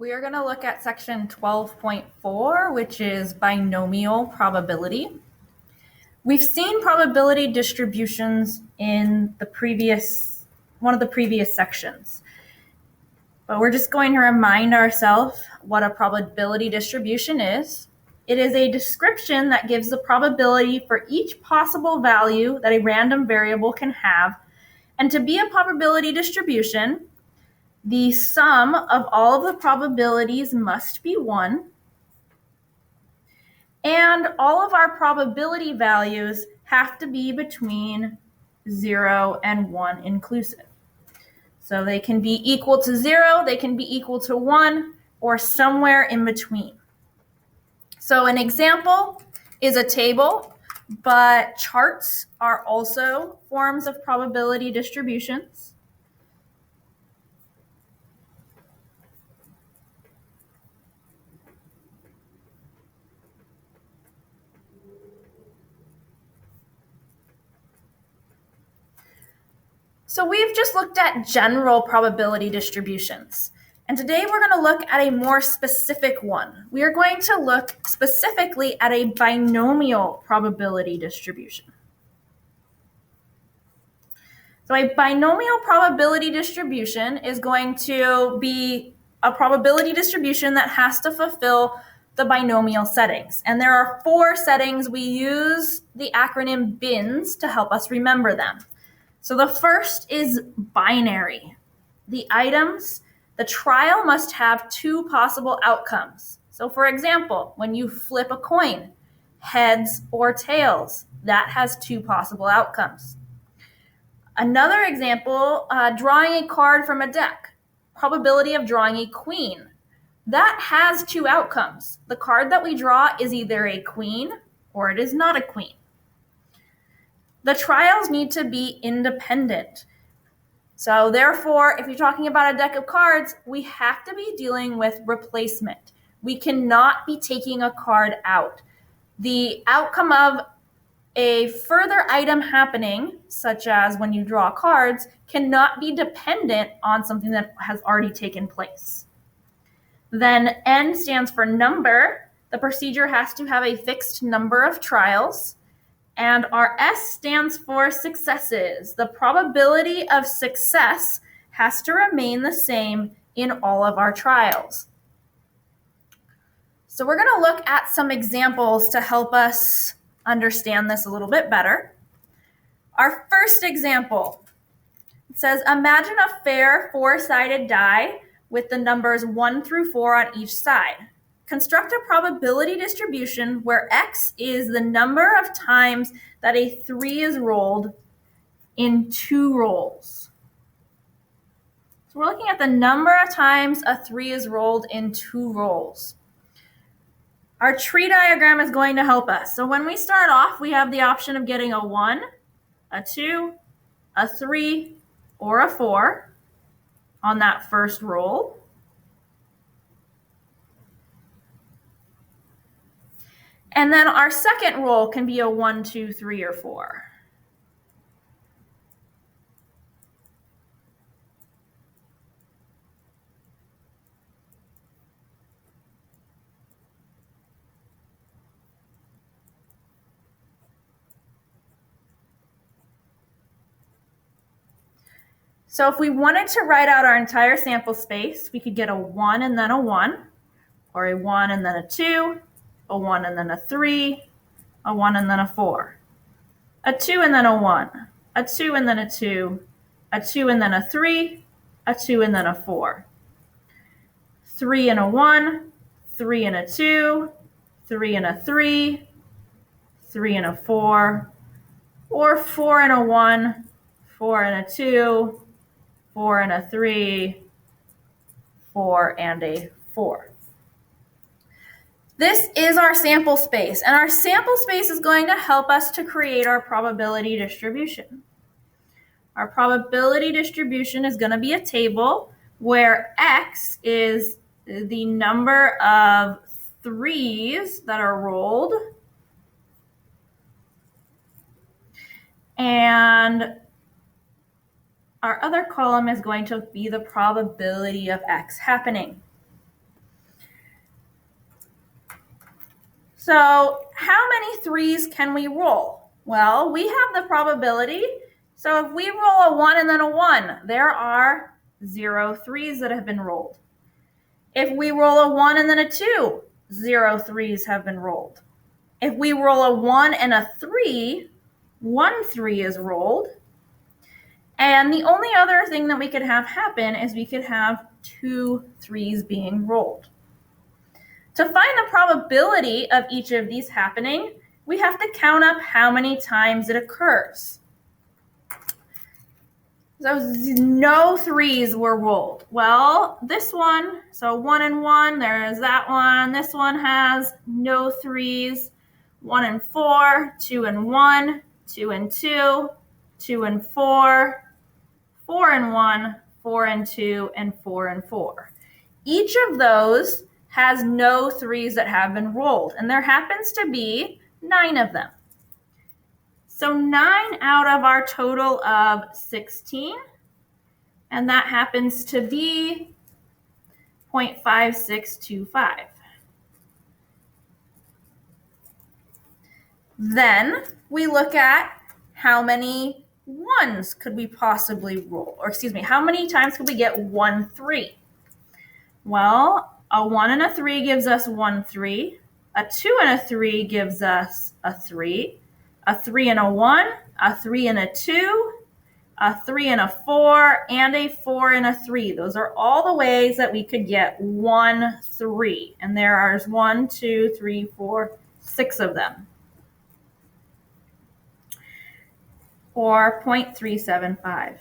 We are going to look at section 12.4, which is binomial probability. We've seen probability distributions in one of the previous sections, but we're just going to remind ourselves what a probability distribution is. It is a description that gives the probability for each possible value that a random variable can have. And to be a probability distribution, the sum of all of the probabilities must be 1, and all of our probability values have to be between 0 and 1 inclusive. So they can be equal to 0, they can be equal to 1, or somewhere in between. So an example is a table, but charts are also forms of probability distributions. So we've just looked at general probability distributions. And today we're going to look at a more specific one. We are going to look specifically at a binomial probability distribution. So a binomial probability distribution is going to be a probability distribution that has to fulfill the binomial settings. And there are 4 settings. We use the acronym BINS to help us remember them. So the first is binary. The trial must have 2 possible outcomes. So for example, when you flip a coin, heads or tails, that has 2 possible outcomes. Another example, drawing a card from a deck, probability of drawing a queen. That has 2 outcomes. The card that we draw is either a queen or it is not a queen. The trials need to be independent. So therefore, if you're talking about a deck of cards, we have to be dealing with replacement. We cannot be taking a card out. The outcome of a further item happening, such as when you draw cards, cannot be dependent on something that has already taken place. Then N stands for number. The procedure has to have a fixed number of trials. And our S stands for successes. The probability of success has to remain the same in all of our trials. So we're going to look at some examples to help us understand this a little bit better. Our first example, it says, imagine a fair 4-sided die with the numbers 1 through 4 on each side. Construct a probability distribution where X is the number of times that a 3 is rolled in 2 rolls. So we're looking at the number of times a 3 is rolled in 2 rolls. Our tree diagram is going to help us. So when we start off, we have the option of getting a 1, a 2, a 3, or a 4 on that first roll. And then our second roll can be a 1, 2, 3, or 4. So if we wanted to write out our entire sample space, we could get a 1 and then a 1, or a 1 and then a 2, a 1 and then a 3, a 1 and then a 4, a 2 and then a 1, a 2 and then a 2, a 2 and then a 3, a 2 and then a 4, 3 and a 1, 3 and a 2, 3 and a 3, 3 and a 4, or 4 and a 1, 4 and a 2, 4 and a 3, 4 and a 4. This is our sample space, and our sample space is going to help us to create our probability distribution. Our probability distribution is going to be a table where X is the number of 3s that are rolled, and our other column is going to be the probability of X happening. So how many 3s can we roll? Well, we have the probability. So if we roll a 1 and then a 1, there are 0 3s that have been rolled. If we roll a 1 and then a 2, 0 3s have been rolled. If we roll a 1 and a 3, 1 3 is rolled. And the only other thing that we could have happen is we could have 2 3s being rolled. To find the probability of each of these happening, we have to count up how many times it occurs. So no 3s were rolled. Well, this one, so 1 and 1, there is that one. This one has no 3s. 1 and 4, 2 and 1, 2 and 2, 2 and 4, 4 and 1, 4 and 2, and 4 and 4. Each of those has no 3s that have been rolled, and there happens to be 9 of them. So 9 out of our total of 16, and that happens to be 0.5625. Then we look at how many 1s could we possibly roll, or excuse me, how many times could we get 1 3? Well, a 1 and a 3 gives us 1 3. A 2 and a 3 gives us a 3. A 3 and a 1, a 3 and a 2, a 3 and a 4, and a 4 and a 3. Those are all the ways that we could get 1 3. And there are 1, 2, 3, 4, 6 of them. Or 0.375.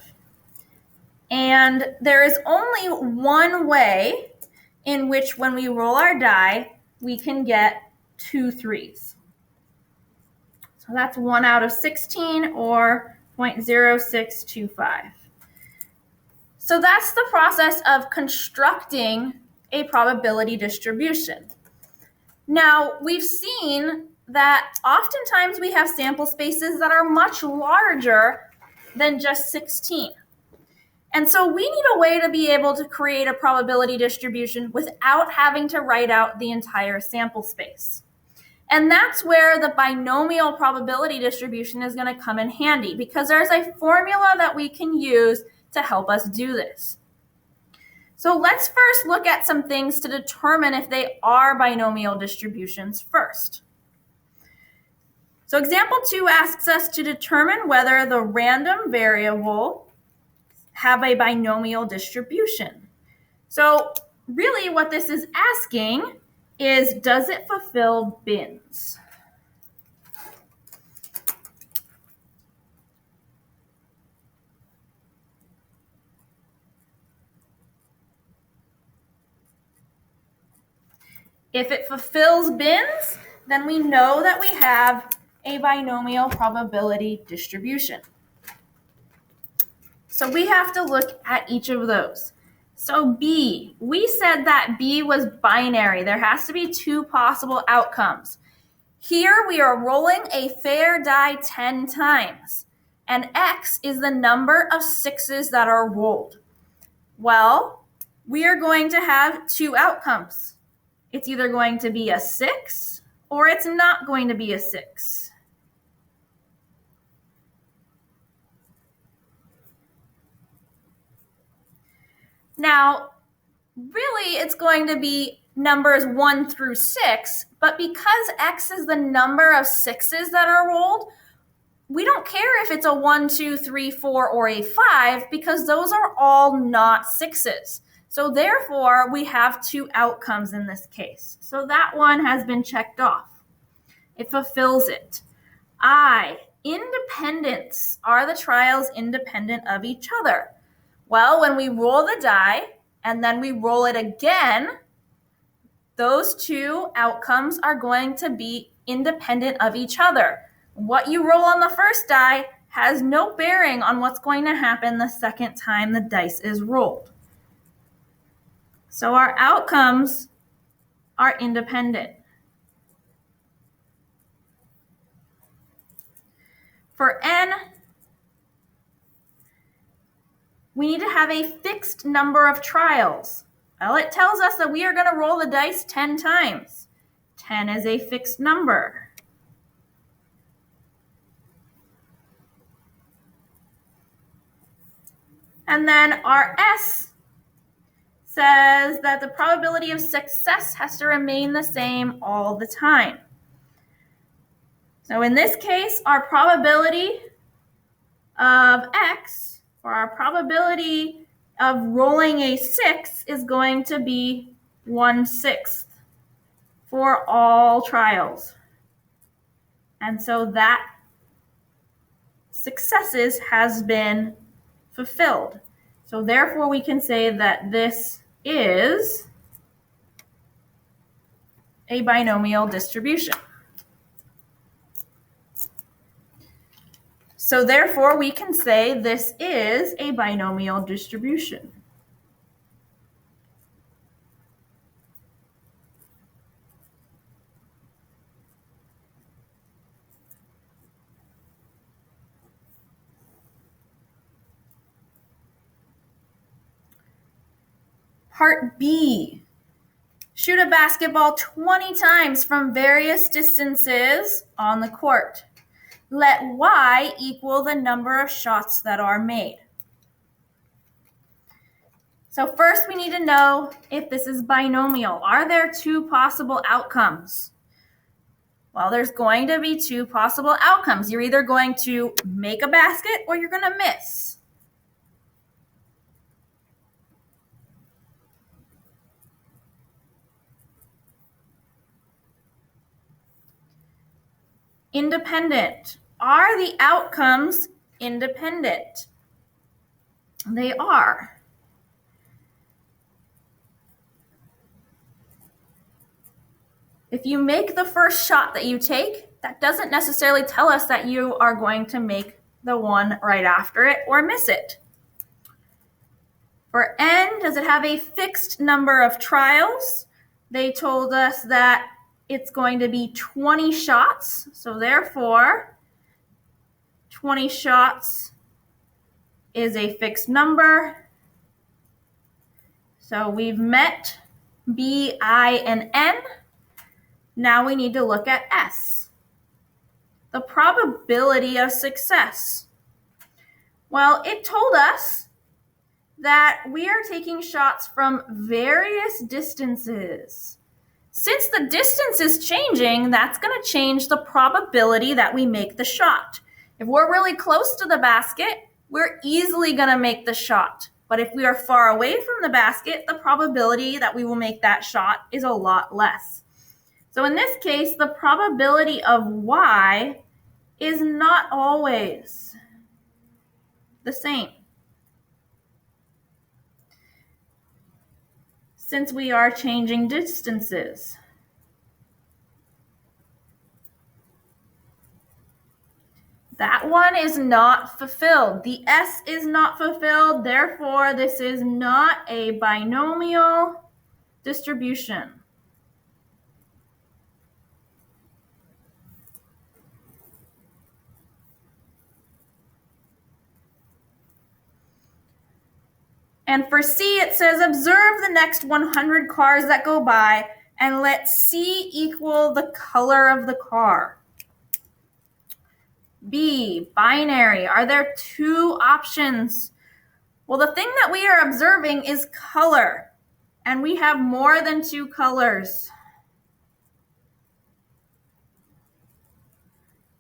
And there is only one way in which when we roll our die, we can get 2 3s. So that's 1 out of 16 or 0.0625. So that's the process of constructing a probability distribution. Now, we've seen that oftentimes we have sample spaces that are much larger than just 16. And so we need a way to be able to create a probability distribution without having to write out the entire sample space. And that's where the binomial probability distribution is going to come in handy, because there's a formula that we can use to help us do this. So let's first look at some things to determine if they are binomial distributions first. So example 2 asks us to determine whether the random variable have a binomial distribution. So really what this is asking is, does it fulfill bins? If it fulfills bins, then we know that we have a binomial probability distribution. So we have to look at each of those. So B, we said that B was binary. There has to be 2 possible outcomes. Here we are rolling a fair die 10 times, and X is the number of 6s that are rolled. Well, we are going to have 2 outcomes. It's either going to be a 6 or it's not going to be a 6. Now, really it's going to be numbers 1 through 6, but because X is the number of 6s that are rolled, we don't care if it's a 1, 2, 3, 4, or a 5, because those are all not 6s. So therefore, we have 2 outcomes in this case. So that one has been checked off. It fulfills it. I, independents. Are the trials independent of each other? Well, when we roll the die and then we roll it again, those 2 outcomes are going to be independent of each other. What you roll on the first die has no bearing on what's going to happen the second time the dice is rolled. So our outcomes are independent. For N, we need to have a fixed number of trials. Well, it tells us that we are going to roll the dice 10 times. 10 is a fixed number. And then our S says that the probability of success has to remain the same all the time. So in this case, our probability of X, or our probability of rolling a 6, is going to be 1/6 for all trials. And so that successes has been fulfilled. So therefore we can say that this is a binomial distribution. So therefore we can say this is a binomial distribution. Part B. Shoot a basketball 20 times from various distances on the court. Let Y equal the number of shots that are made. So first we need to know if this is binomial. Are there two possible outcomes? Well, there's going to be two possible outcomes. You're either going to make a basket or you're going to miss. Independent. Are the outcomes independent? They are. If you make the first shot that you take, that doesn't necessarily tell us that you are going to make the one right after it or miss it. For N, does it have a fixed number of trials? They told us that it's going to be 20 shots. So therefore, 20 shots is a fixed number. So we've met B, I, and N. Now we need to look at S. The probability of success. Well, it told us that we are taking shots from various distances. Since the distance is changing, that's going to change the probability that we make the shot. If we're really close to the basket, we're easily going to make the shot. But if we are far away from the basket, the probability that we will make that shot is a lot less. So in this case, the probability of Y is not always the same, since we are changing distances. That one is not fulfilled. The S is not fulfilled, therefore this is not a binomial distribution. And for C, it says, observe the next 100 cars that go by and let C equal the color of the car. B, binary. Are there two options? Well, the thing that we are observing is color, and we have more than two colors.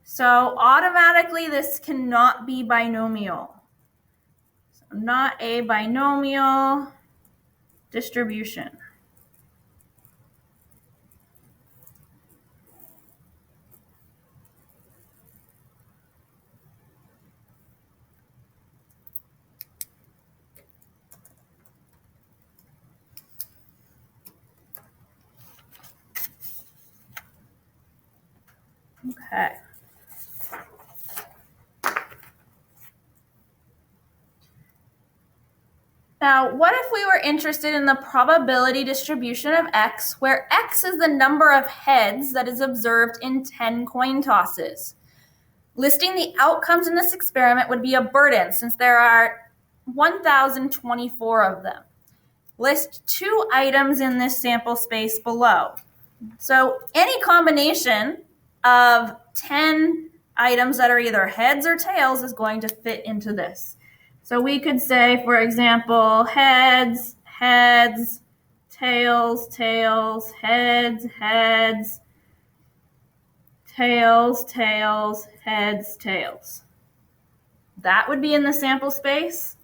So automatically, this cannot be binomial. Not a binomial distribution. Okay. Now, what if we were interested in the probability distribution of X, where X is the number of heads that is observed in 10 coin tosses? Listing the outcomes in this experiment would be a burden, since there are 1,024 of them. List two items in this sample space below. So any combination of 10 items that are either heads or tails is going to fit into this. So we could say, for example, heads, heads, tails, tails, heads, heads, tails, tails, heads, tails. That would be in the sample space.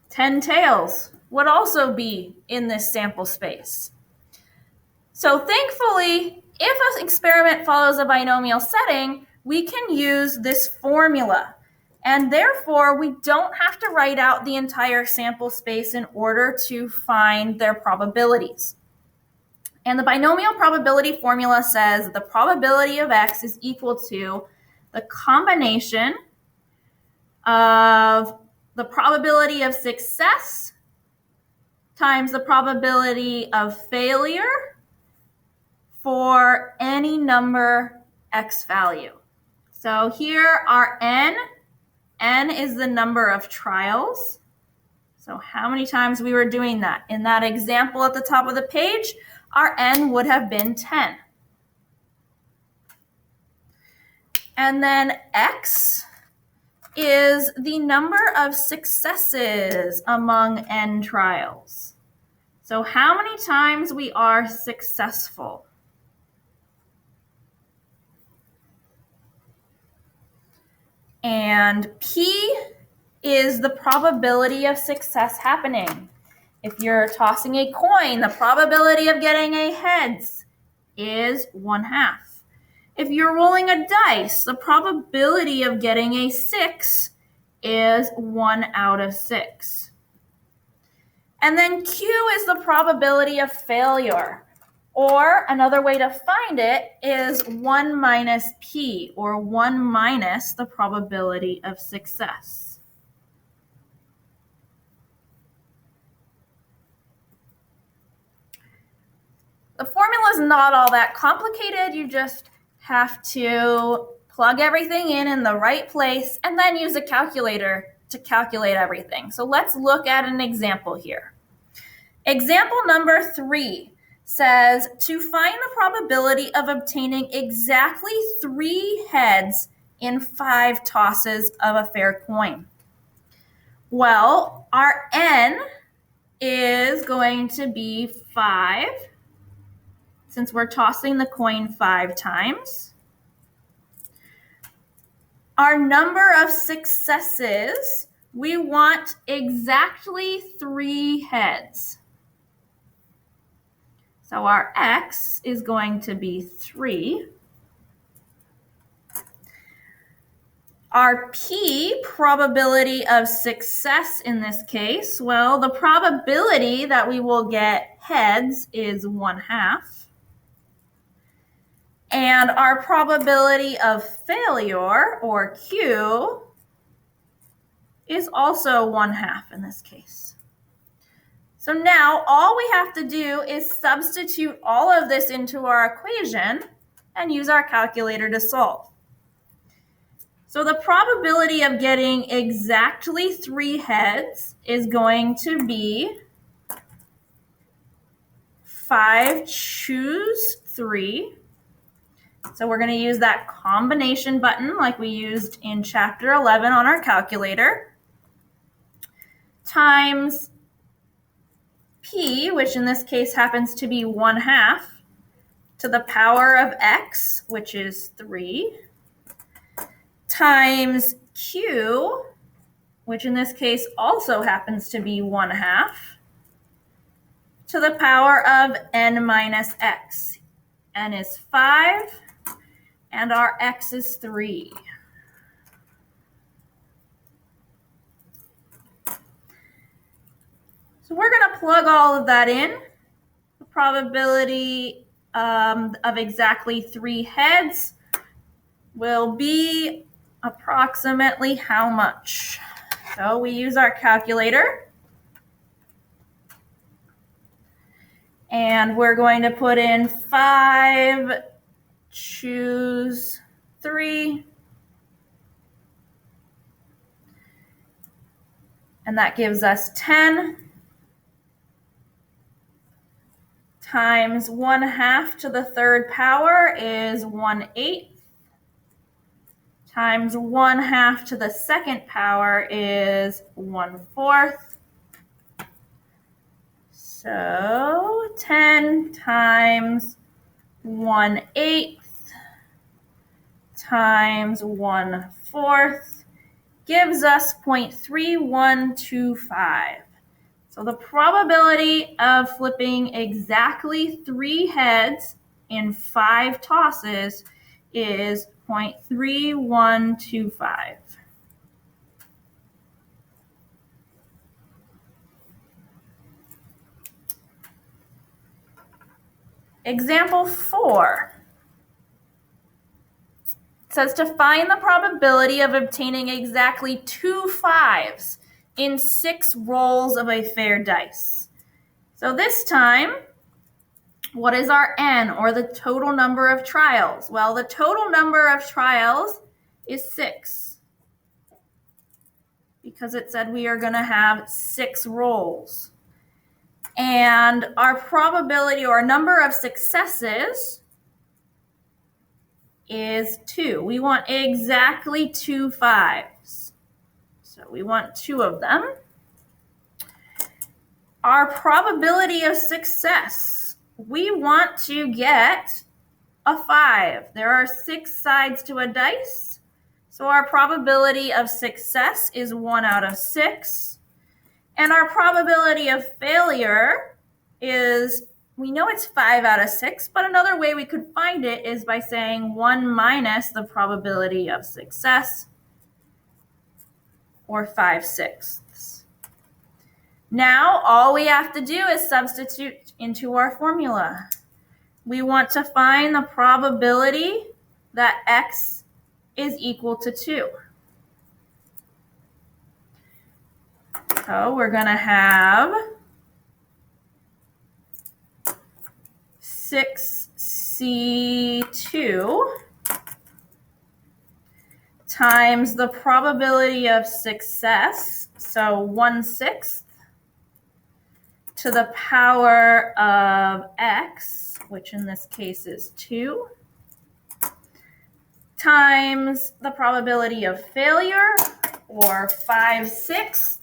Ten tails would also be in this sample space. So thankfully, if an experiment follows a binomial setting, we can use this formula. And therefore, we don't have to write out the entire sample space in order to find their probabilities. And the binomial probability formula says the probability of x is equal to the combination of the probability of success times the probability of failure for any number x value. So here our n is the number of trials. So how many times we were doing that? In that example at the top of the page, our n would have been 10. And then x is the number of successes among n trials. So how many times we are successful. And P is the probability of success happening. If you're tossing a coin, the probability of getting a heads is 1/2. If you're rolling a dice, the probability of getting a 6 is 1 out of 6. And then Q is the probability of failure. Or another way to find it is 1 minus P, or 1 minus the probability of success. The formula is not all that complicated. You just have to plug everything in the right place and then use a calculator to calculate everything. So let's look at an example here. Example number 3 says to find the probability of obtaining exactly 3 heads in 5 tosses of a fair coin. Well, our n is going to be 5, since we're tossing the coin 5 times. Our number of successes, we want exactly 3 heads. So our x is going to be 3. Our P, probability of success in this case, well, the probability that we will get heads is 1/2. And our probability of failure, or Q, is also 1/2 in this case. So now all we have to do is substitute all of this into our equation and use our calculator to solve. So the probability of getting exactly 3 heads is going to be 5 choose 3. So we're going to use that combination button like we used in chapter 11 on our calculator, times P, which in this case happens to be 1/2, to the power of x, which is 3, times Q, which in this case also happens to be 1/2, to the power of n minus x. N is 5, and our x is 3. So we're going to plug all of that in. The probability of exactly 3 heads will be approximately how much? So we use our calculator. And we're going to put in 5 choose 3. And that gives us 10. times 1/2 to the third power is 1/8 times 1/2 to the second power is 1/4. So 10 times 1/8 times 1/4 gives us 0.3125. So the probability of flipping exactly 3 heads in 5 tosses is 0.3125. Example 4. It says to find the probability of obtaining exactly 2 5s in 6 rolls of a fair dice. So this time, what is our n, or the total number of trials? Well, the total number of trials is 6, because it said we are going to have 6 rolls. And our probability, or number of successes, is 2. We want exactly 2 5s. So we want 2 of them. Our probability of success, we want to get a 5. There are 6 sides to a dice, so our probability of success is 1 out of 6. And our probability of failure is, we know it's 5 out of 6, but another way we could find it is by saying 1 minus the probability of success, or 5/6. Now, all we have to do is substitute into our formula. We want to find the probability that x is equal to 2. So we're going to have 6c2 times the probability of success, so 1/6 to the power of x, which in this case is 2, times the probability of failure, or 5/6,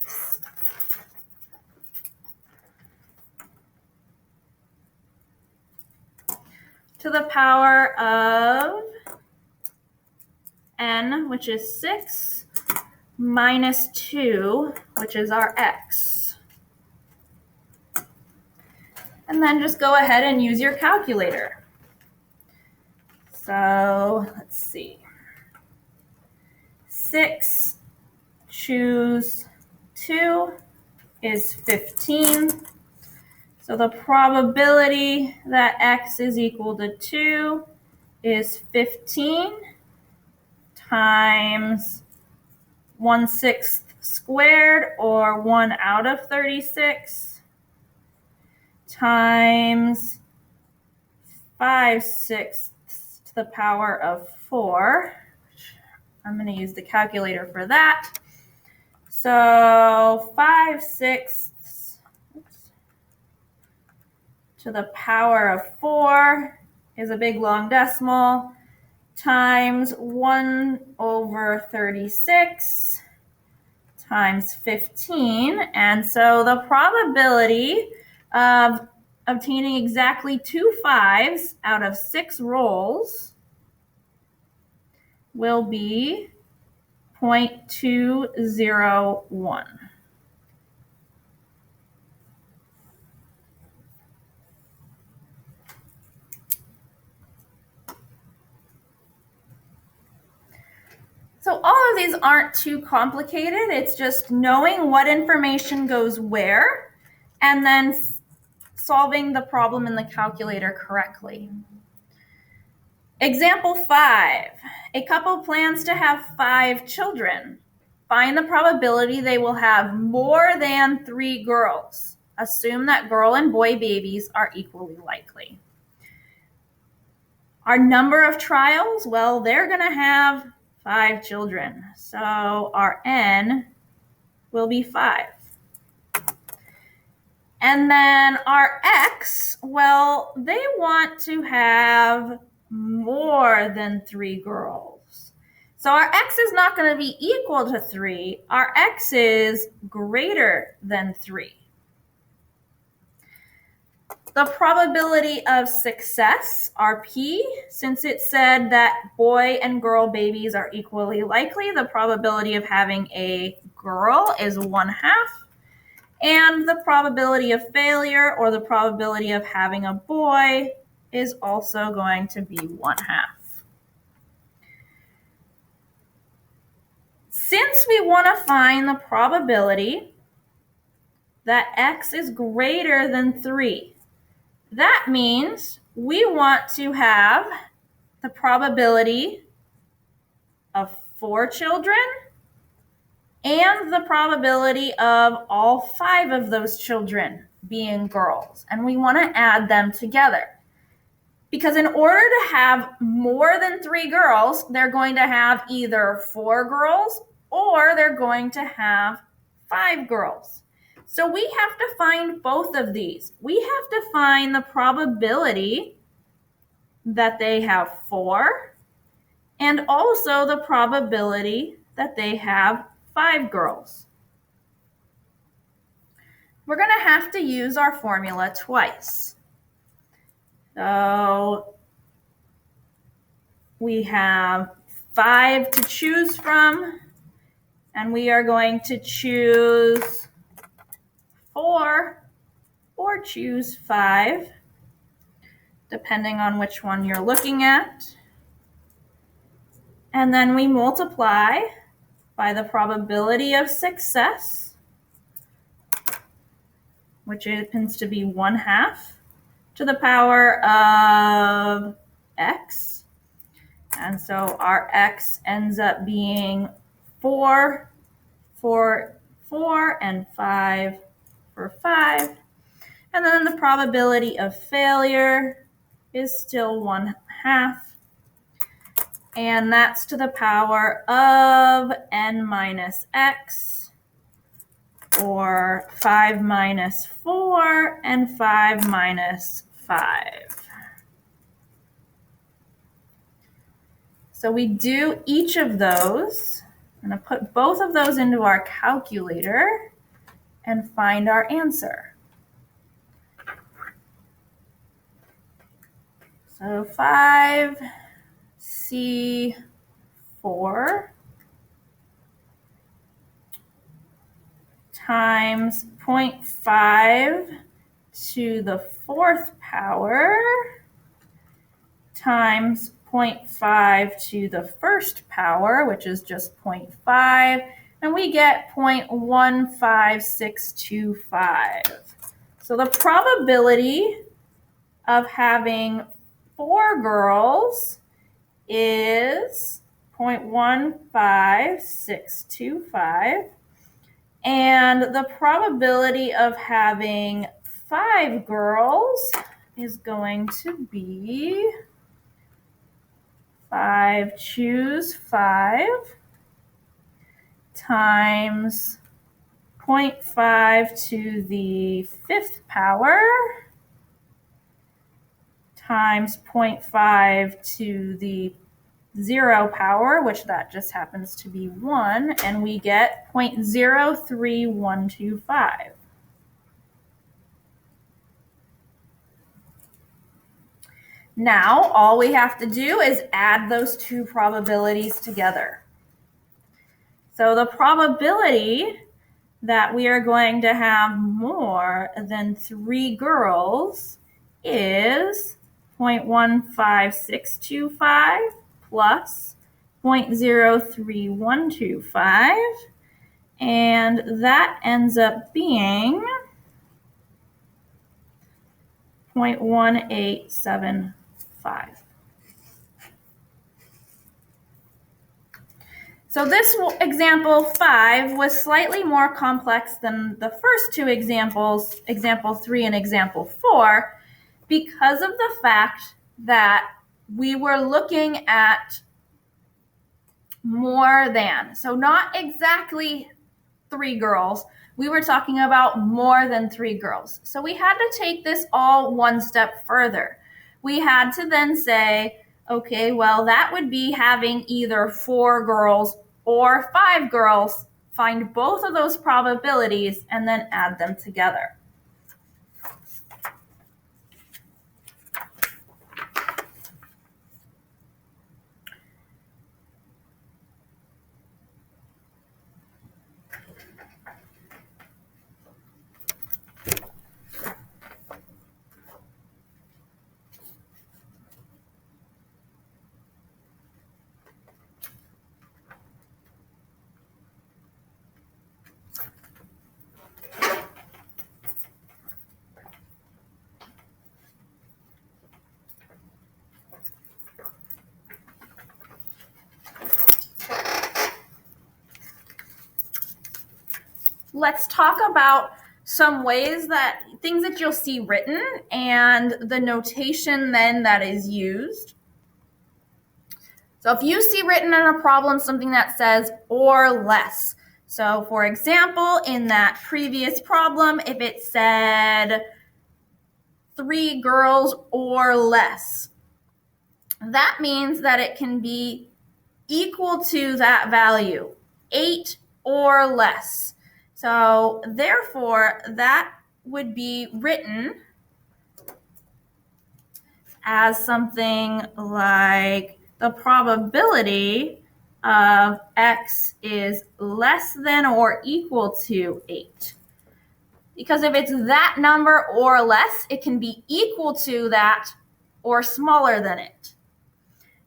to the power of n, which is 6, minus 2, which is our x. And then just go ahead and use your calculator. So let's see. 6 choose 2 is 15. So the probability that x is equal to 2 is 15 times 1/6 squared, or 1 out of 36, times 5/6 to the power of 4. I'm going to use the calculator for that. So 5/6 to the power of 4 is a big long decimal, times 1 over 36 times 15. And so the probability of obtaining exactly 2 5s out of 6 rolls will be 0.201. So all of these aren't too complicated. It's just knowing what information goes where and then solving the problem in the calculator correctly. Example 5. A couple plans to have 5 children. Find the probability they will have more than 3 girls. Assume that girl and boy babies are equally likely. Our number of trials, well, they're going to have 5 children. So our n will be 5. And then our X, well, they want to have more than 3 girls. So our X is not going to be equal to 3. Our X is greater than 3. The probability of success, RP, since it said that boy and girl babies are equally likely, the probability of having a girl is 1/2. And the probability of failure, or the probability of having a boy, is also going to be 1/2. Since we want to find the probability that X is greater than 3, that means we want to have the probability of 4 children and the probability of all 5 of those children being girls. And we want to add them together. Because in order to have more than 3 girls, they're going to have either 4 girls or they're going to have 5 girls. So we have to find both of these. We have to find the probability that they have 4 and also the probability that they have 5 girls. We're going to have to use our formula twice. So we have 5 to choose from, and we are going to choose 4 or choose 5, depending on which one you're looking at. And then we multiply by the probability of success, which happens to be 1/2 to the power of X. And so our X ends up being 4 for 4 and 5 for 5. And then the probability of failure is still 1/2. And that's to the power of n minus x, or 5 minus 4 and 5 minus 5. So we do each of those. I'm going to put both of those into our calculator and find our answer. So 5C4 times 0.5 to the 4th power times 0.5 to the 1st power, which is just 0.5, and we get 0.15625. So the probability of having 4 girls is 0.15625, and the probability of having 5 girls is going to be 5 choose 5 times 0.5 to the 5th power times 0.5 to the 0 power, which that just happens to be 1, and we get 0.03125. Now, all we have to do is add those two probabilities together. So the probability that we are going to have more than 3 girls is 0.15625 plus 0.03125, and that ends up being 0.1875. So this example 5 was slightly more complex than the first two examples, example 3 and example 4, because of the fact that we were looking at more than. So not exactly 3 girls. We were talking about more than 3 girls. So we had to take this all one step further. We had to then say, okay, well, that would be having either 4 girls or 5 girls. Find both of those probabilities and then add them together. Let's talk about some things that you'll see written and the notation then that is used. So if you see written in a problem something that says or less. So for example, in that previous problem, if it said 3 girls or less, that means that it can be equal to that value, 8 or less. So therefore, that would be written as something like the probability of x is less than or equal to 8. Because if it's that number or less, it can be equal to that or smaller than it.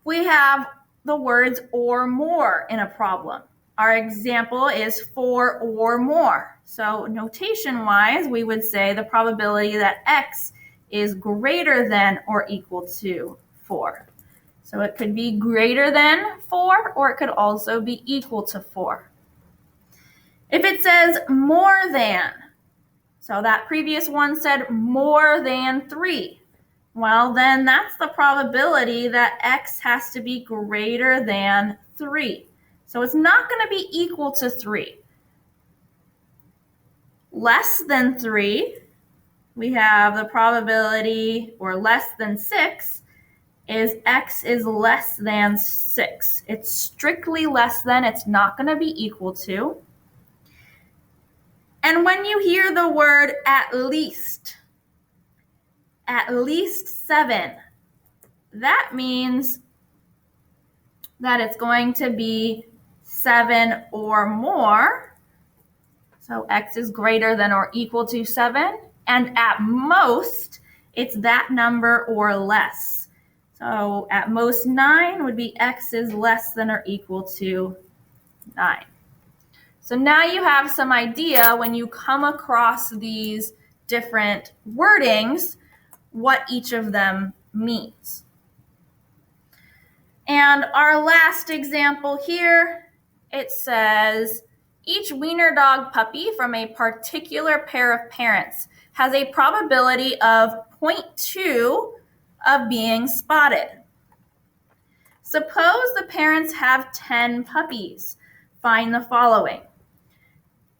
We have the words or more in a problem. Our example is 4 or more. So notation-wise, we would say the probability that x is greater than or equal to 4. So it could be greater than 4, or it could also be equal to 4. If it says more than, so that previous one said more than 3, well, then that's the probability that x has to be greater than 3. So it's not going to be equal to 3. Less than 3, we have the probability, or less than 6, is x is less than 6. It's strictly less than, it's not going to be equal to. And when you hear the word at least 7, that means that it's going to be 7 or more. So x is greater than or equal to 7. And at most, it's that number or less. So at most 9 would be x is less than or equal to 9. So now you have some idea when you come across these different wordings, what each of them means. And our last example here, it says, each wiener dog puppy from a particular pair of parents has a probability of 0.2 of being spotted. Suppose the parents have 10 puppies. Find the following.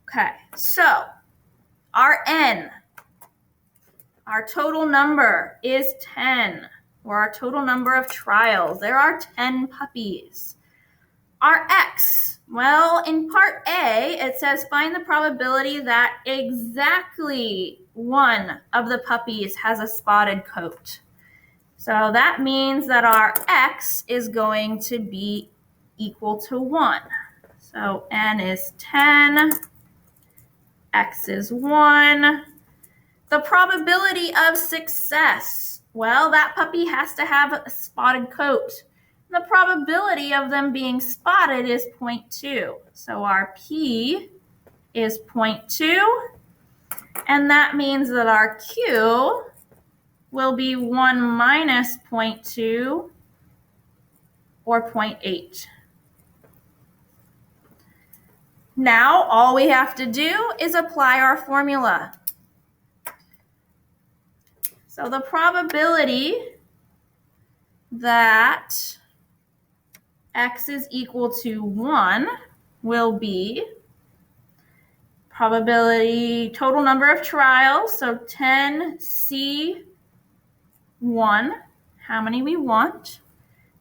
Okay, so our n, our total number is 10, or our total number of trials. There are 10 puppies. Our x, well, in part A, it says find the probability that exactly one of the puppies has a spotted coat. So that means that our x is going to be equal to 1. So n is 10, x is 1. The probability of success, well, that puppy has to have a spotted coat. The probability of them being spotted is 0.2. So our p is 0.2, and that means that our q will be 1 minus 0.2, or 0.8. Now, all we have to do is apply our formula. So the probability that x is equal to 1 will be probability, total number of trials, so 10C1, how many we want,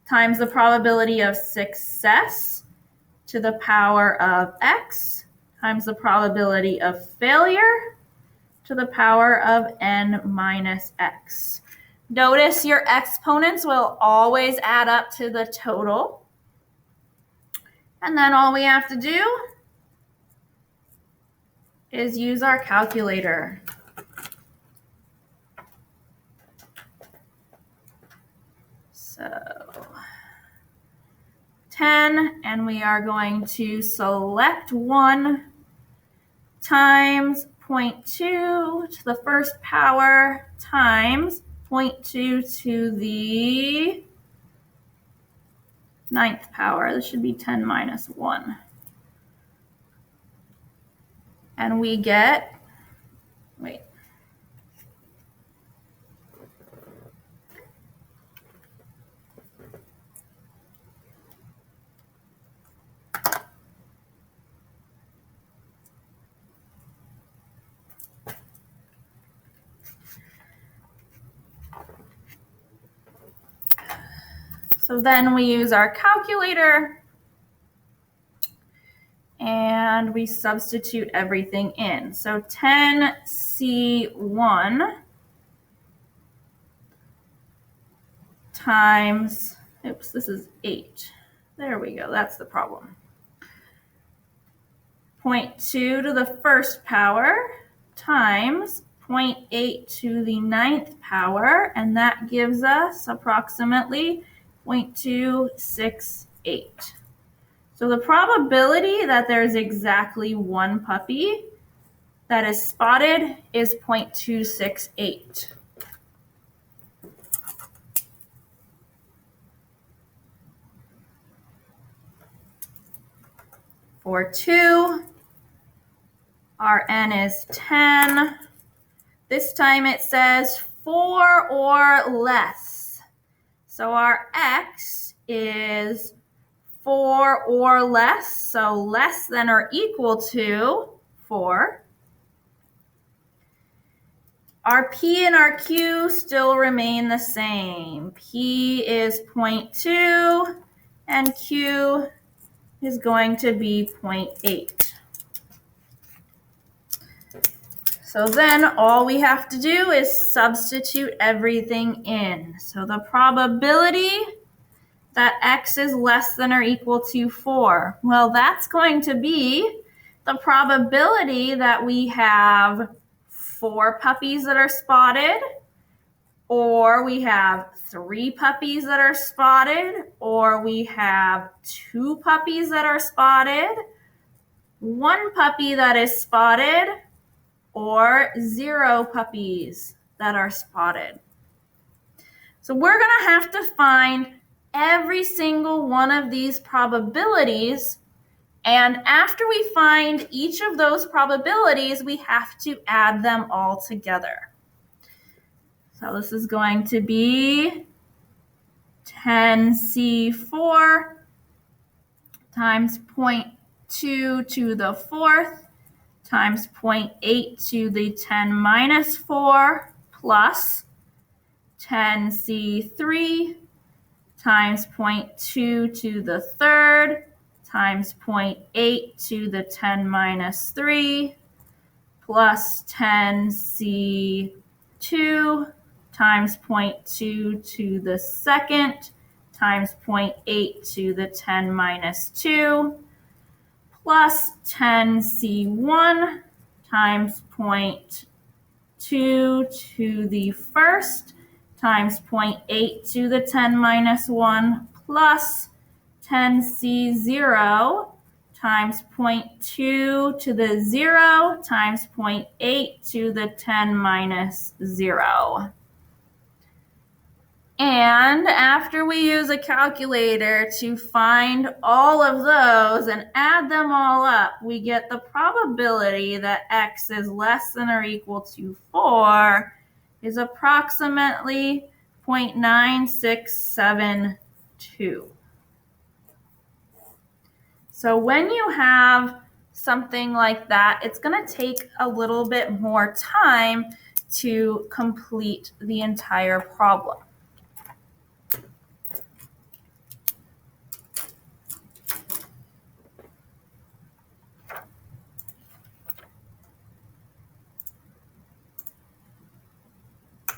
times the probability of success to the power of x, times the probability of failure to the power of n minus x. Notice your exponents will always add up to the total. And then all we have to do is use our calculator. So 10, and we are going to select 1 times 0.2 to the first power times 0.2 to the 9th power. This should be 10 minus 1. And we get, wait. So then we use our calculator and we substitute everything in. So 10C1 times, oops, this is 8. There we go, that's the problem. 0.2 to the first power times 0.8 to the 9th power, and that gives us approximately 0.268. So the probability that there's exactly 1 puppy that is spotted is 0.268. For 2, our n is 10. This time it says 4 or less. So our x is 4 or less, so less than or equal to 4. Our P and our Q still remain the same. P is 0.2 and Q is going to be 0.8. So then all we have to do is substitute everything in. So the probability that x is less than or equal to 4, well, that's going to be the probability that we have 4 puppies that are spotted, or we have 3 puppies that are spotted, or we have 2 puppies that are spotted, 1 puppy that is spotted, or 0 puppies that are spotted. So we're going to have to find every single one of these probabilities, and after we find each of those probabilities, we have to add them all together. So this is going to be 10C4 times 0.2 to the 4th times 0.8 to the 10 minus 4 plus 10C3 times 0.2 to the 3rd times 0.8 to the 10 minus 3 plus 10C2 times 0.2 to the 2nd times 0.8 to the 10 minus 2 plus 10C1 times 0.2 to the 1st times 0.8 to the 10 minus 1 plus 10C0 times 0.2 to the 0 times 0.8 to the 10 minus 0. And after we use a calculator to find all of those and add them all up, we get the probability that x is less than or equal to 4 is approximately 0.9672. So when you have something like that, it's going to take a little bit more time to complete the entire problem.